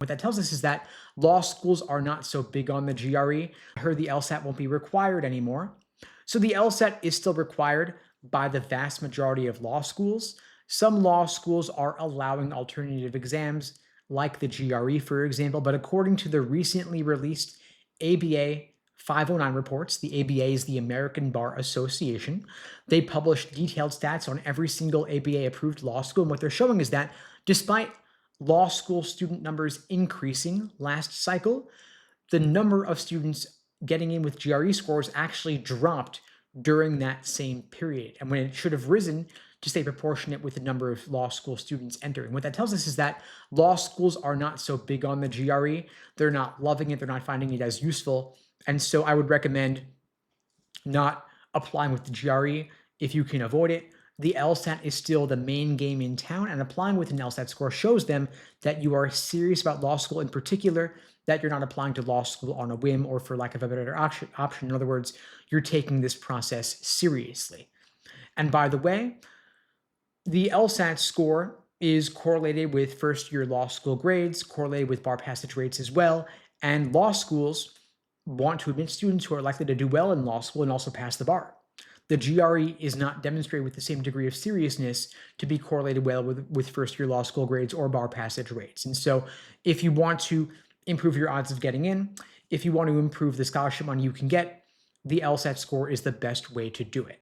What that tells us is that law schools are not so big on the GRE. I heard the LSAT won't be required anymore. So the LSAT is still required by the vast majority of law schools. Some law schools are allowing alternative exams, like the GRE, for example, but according to the recently released ABA 509 reports, the ABA is the American Bar Association. They published detailed stats on every single ABA approved law school. And what they're showing is that despite law school student numbers increasing last cycle, the number of students getting in with GRE scores actually dropped during that same period. And when it should have risen to stay proportionate with the number of law school students entering. What that tells us is that law schools are not so big on the GRE. They're not loving it. They're not finding it as useful. And so I would recommend not applying with the GRE if you can avoid it. The LSAT is still the main game in town, and applying with an LSAT score shows them that you are serious about law school, in particular, that you're not applying to law school on a whim or for lack of a better option. In other words, you're taking this process seriously. And by the way, the LSAT score is correlated with first year law school grades, correlated with bar passage rates as well. And law schools want to admit students who are likely to do well in law school and also pass the bar. The GRE is not demonstrated with the same degree of seriousness to be correlated well with first year law school grades or bar passage rates. And so if you want to improve your odds of getting in, if you want to improve the scholarship money you can get, the LSAT score is the best way to do it.